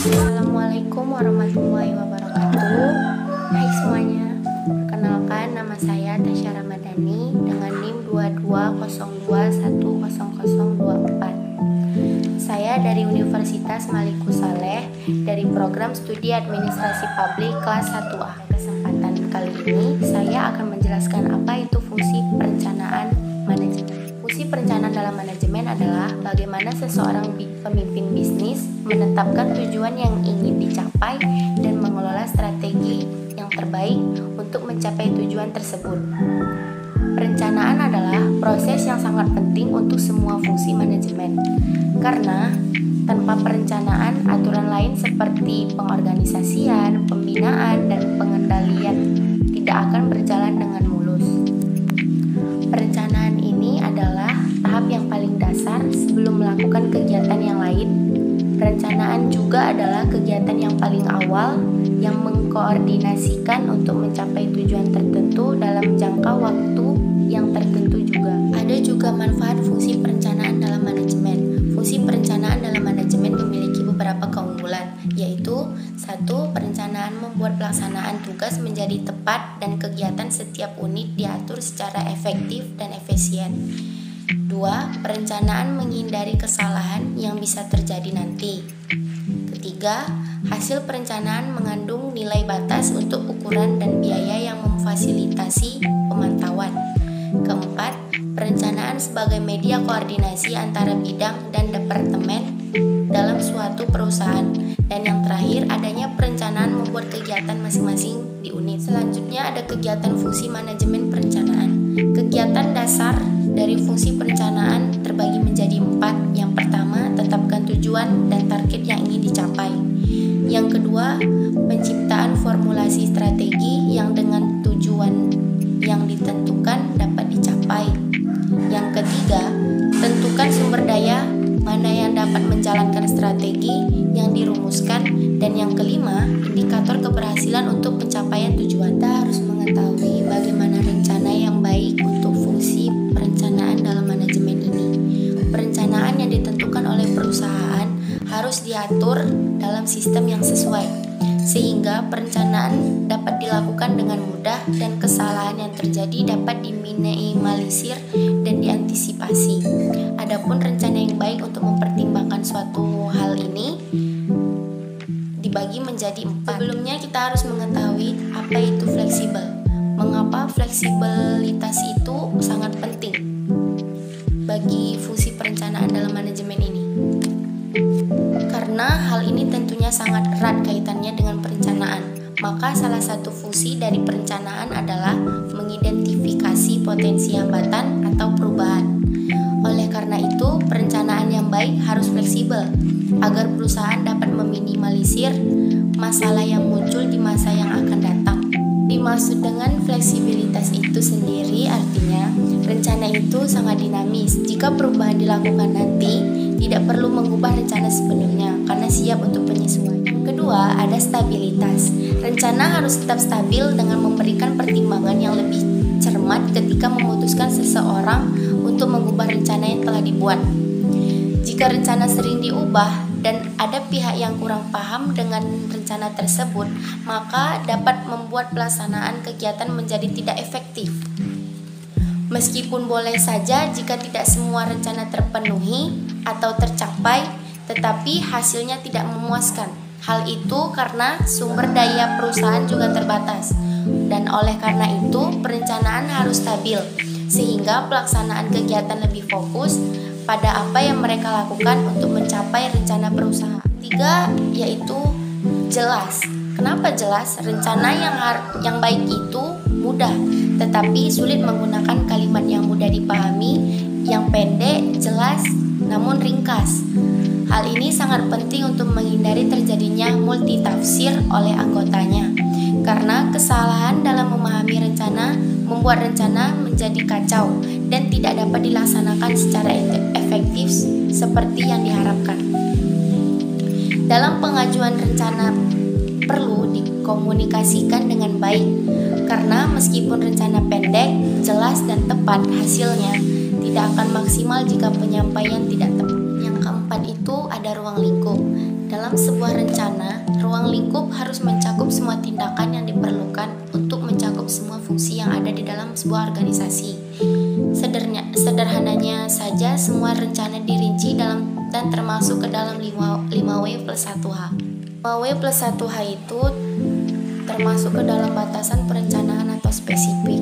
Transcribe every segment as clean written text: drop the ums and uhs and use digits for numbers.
Assalamualaikum warahmatullahi wabarakatuh. Hai semuanya, perkenalkan nama saya Tasya Ramadhani dengan NIM 2202100024. Saya dari Universitas Maliku Saleh dari program studi administrasi publik kelas 1A. Kesempatan kali ini saya akan menjelaskan apa itu fungsi perencanaan manajemen. Fungsi perencanaan dalam manajemen adalah bagaimana seseorang pemimpin bisnis menetapkan tujuan yang ingin dicapai dan mengelola strategi yang terbaik untuk mencapai tujuan tersebut. Perencanaan adalah proses yang sangat penting untuk semua fungsi manajemen, karena tanpa perencanaan, aturan lain seperti pengorganisasian, pembinaan, dan pengendalian tidak akan berjalan dengan mulus. Perencanaan ini adalah tahap yang paling dasar sebelum melakukan kegiatan yang lain. Perencanaan juga adalah kegiatan yang paling awal yang mengkoordinasikan untuk mencapai tujuan tertentu dalam jangka waktu yang tertentu juga. Ada juga manfaat fungsi perencanaan dalam manajemen. Fungsi perencanaan dalam manajemen memiliki beberapa keunggulan, yaitu 1. Perencanaan membuat pelaksanaan tugas menjadi tepat dan kegiatan setiap unit diatur secara efektif dan efisien. 2. Perencanaan menghindari kesalahan yang bisa terjadi nanti. Ketiga, hasil perencanaan mengandung nilai batas untuk ukuran dan biaya yang memfasilitasi pemantauan. Keempat, perencanaan sebagai media koordinasi antara bidang dan departemen dalam suatu perusahaan. Dan yang terakhir, adanya perencanaan membuat kegiatan masing-masing di unit. Selanjutnya ada kegiatan fungsi manajemen perencanaan. Kegiatan dasar dari fungsi perencanaan terbagi menjadi 4. Yang pertama, tetapkan tujuan dan target yang ingin dicapai. Yang kedua, penciptaan formulasi strategi yang dengan tujuan yang ditentukan dapat dicapai. Yang ketiga, tentukan sumber daya mana yang dapat menjalankan strategi yang dirumuskan. Dan yang kelima, indikator keberhasilan untuk pencapaian tujuan. Kita harus mengetahui bagaimana rencana yang baik untuk fungsi perencanaan dalam manajemen ini. Perencanaan yang ditentukan oleh perusahaan harus diatur dalam sistem yang sesuai, sehingga perencanaan dapat dilakukan dengan mudah dan kesalahan yang terjadi dapat diminimalisir dan diantisipasi. Adapun rencana yang baik untuk mempertimbangkan suatu hal ini dibagi menjadi 4. Sebelumnya kita harus mengetahui apa itu fleksibel. Mengapa fleksibilitas itu sangat penting bagi fungsi perencanaan dalam manajemen ini? Karena hal ini tentunya sangat erat kaitannya dengan perencanaan. Maka salah satu fungsi dari perencanaan adalah mengidentifikasi potensi hambatan atau perubahan. Oleh karena itu, perencanaan yang baik harus fleksibel agar perusahaan dapat meminimalisir masalah yang muncul di masa yang akan datang. Dimaksud dengan fleksibilitas itu sendiri artinya rencana itu sangat dinamis. Jika perubahan dilakukan nanti, tidak perlu mengubah rencana sebelumnya karena siap untuk penyesuaian. Kedua, ada stabilitas. Rencana harus tetap stabil dengan memberikan pertimbangan yang lebih cermat ketika memutuskan seseorang untuk mengubah rencana yang telah dibuat. Jika rencana sering diubah dan ada pihak yang kurang paham dengan rencana tersebut, maka dapat membuat pelaksanaan kegiatan menjadi tidak efektif. Meskipun boleh saja jika tidak semua rencana terpenuhi atau tercapai, tetapi hasilnya tidak memuaskan. Hal itu karena sumber daya perusahaan juga terbatas. Dan oleh karena itu, perencanaan harus stabil, sehingga pelaksanaan kegiatan lebih fokus pada apa yang mereka lakukan untuk mencapai rencana perusahaan. Ketiga, yaitu jelas. Kenapa jelas? Rencana yang baik itu mudah, tetapi sulit menggunakan kalimat yang mudah dipahami, yang pendek, jelas, namun ringkas. Hal ini sangat penting untuk menghindari terjadinya multitafsir oleh anggotanya, karena kesalahan dalam memahami rencana membuat rencana menjadi kacau dan tidak dapat dilaksanakan secara efektif seperti yang diharapkan. Dalam pengajuan rencana perlu dikomunikasikan dengan baik, karena meskipun rencana pendek, jelas dan tepat, hasilnya tidak akan maksimal jika penyampaian tidak tepat. Yang keempat itu ada ruang lingkup. Dalam sebuah rencana, ruang lingkup harus mencakup semua tindakan yang diperlukan untuk mencakup semua fungsi yang ada di dalam sebuah organisasi. Sederhananya saja, semua rencana dirinci dalam dan termasuk ke dalam 5W+1H. 5W+1H itu termasuk ke dalam batasan perencanaan atau spesifik.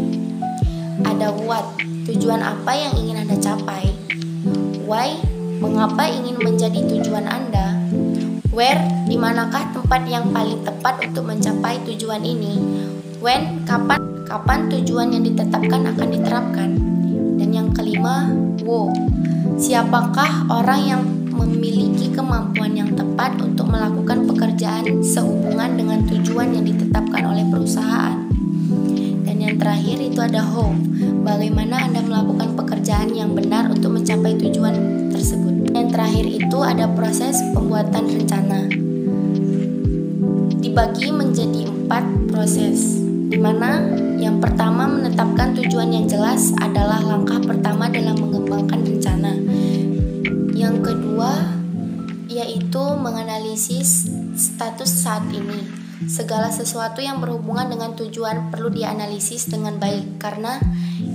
Ada what, tujuan apa yang ingin Anda capai. Why, mengapa ingin menjadi tujuan Anda. Where, di manakah tempat yang paling tepat untuk mencapai tujuan ini. When, kapan tujuan yang ditetapkan akan diterapkan. Dan yang kelima, wo, siapakah orang yang memiliki kemampuan yang tepat untuk melakukan pekerjaan sehubungan dengan tujuan yang ditetapkan oleh perusahaan. Dan yang terakhir itu ada how, bagaimana Anda melakukan pekerjaan yang benar untuk mencapai tujuan tersebut. Yang terakhir itu ada proses pembuatan rencana. Dibagi menjadi 4 proses, di mana yang pertama menetapkan tujuan yang jelas adalah langkah pertama dalam mengembangkan rencana. Yang kedua yaitu menganalisis status saat ini. Segala sesuatu yang berhubungan dengan tujuan perlu dianalisis dengan baik, karena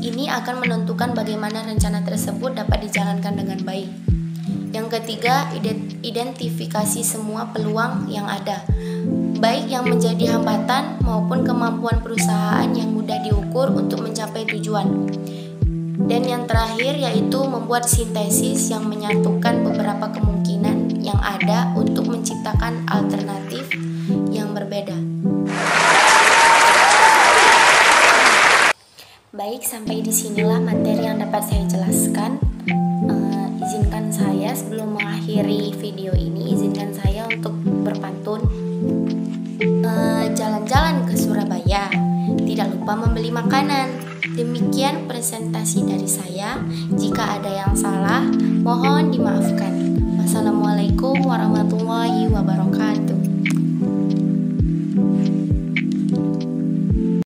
ini akan menentukan bagaimana rencana tersebut dapat dijalankan dengan baik. Yang ketiga, identifikasi semua peluang yang ada, baik yang menjadi hambatan maupun kemampuan perusahaan yang mudah diukur untuk mencapai tujuan. Dan yang terakhir yaitu membuat sintesis yang menyatukan beberapa kemungkinan yang ada untuk menciptakan alternatif yang berbeda. Baik, sampai disinilah materi yang dapat saya jelaskan. Izinkan saya sebelum mengakhiri video ini, izinkan saya untuk berpantun. Jalan-jalan ke Surabaya, tidak lupa membeli makanan. Demikian presentasi dari saya. Jika ada yang salah, mohon dimaafkan.